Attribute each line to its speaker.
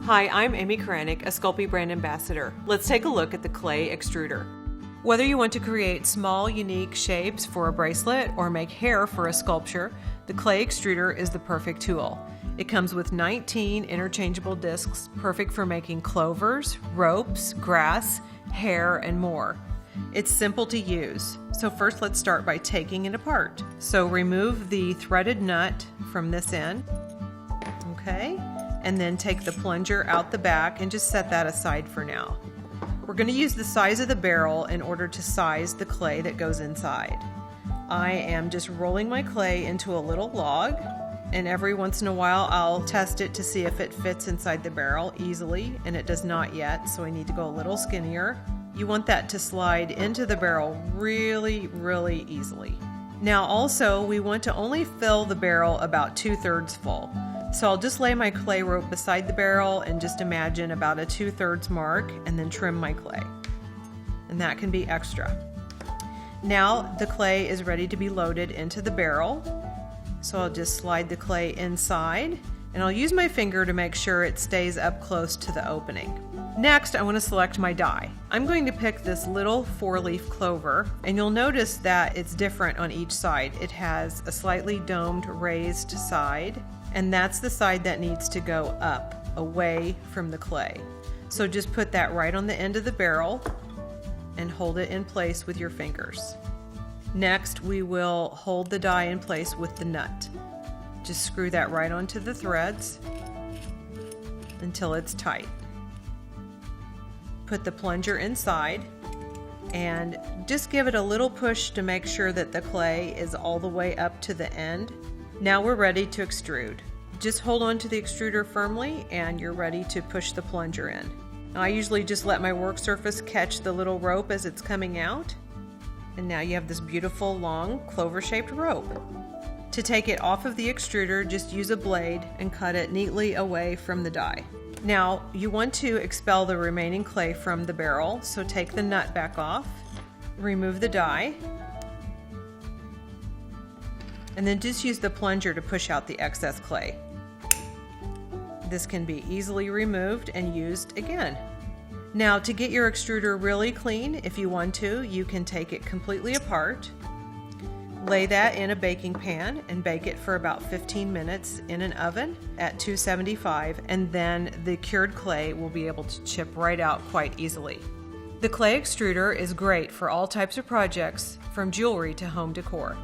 Speaker 1: Hi, I'm Amy Karanik, a Sculpey brand ambassador. Let's take a look at the Clay Extruder. Whether you want to create small, unique shapes for a bracelet or make hair for a sculpture, the Clay Extruder is the perfect tool. It comes with 19 interchangeable discs, perfect for making clovers, ropes, grass, hair, and more. It's simple to use. So first let's start by taking it apart. So remove the threaded nut from this end. Okay. And then take the plunger out the back and just set that aside for now. We're going to use the size of the barrel in order to size the clay that goes inside. I am just rolling my clay into a little log, and every once in a while I'll test it to see if it fits inside the barrel easily, and it does not yet, so I need to go a little skinnier. You want that to slide into the barrel really, really easily. Now also, we want to only fill the barrel about 2/3 full. So I'll just lay my clay rope beside the barrel and just imagine about a 2/3 mark and then trim my clay. And that can be extra. Now the clay is ready to be loaded into the barrel. So I'll just slide the clay inside and I'll use my finger to make sure it stays up close to the opening. Next, I want to select my die. I'm going to pick this little 4-leaf clover, and you'll notice that it's different on each side. It has a slightly domed raised side, and that's the side that needs to go up, away from the clay. So just put that right on the end of the barrel and hold it in place with your fingers. Next, we will hold the die in place with the nut. Just screw that right onto the threads until it's tight. Put the plunger inside and just give it a little push to make sure that the clay is all the way up to the end. Now we're ready to extrude. Just hold on to the extruder firmly and you're ready to push the plunger in. Now, I usually just let my work surface catch the little rope as it's coming out. And now you have this beautiful long clover-shaped rope. To take it off of the extruder, just use a blade and cut it neatly away from the die. Now, you want to expel the remaining clay from the barrel, so take the nut back off, remove the die, and then just use the plunger to push out the excess clay. This can be easily removed and used again. Now, to get your extruder really clean, if you want to, you can take it completely apart, lay that in a baking pan and bake it for about 15 minutes in an oven at 275, and then the cured clay will be able to chip right out quite easily. The clay extruder is great for all types of projects, from jewelry to home decor.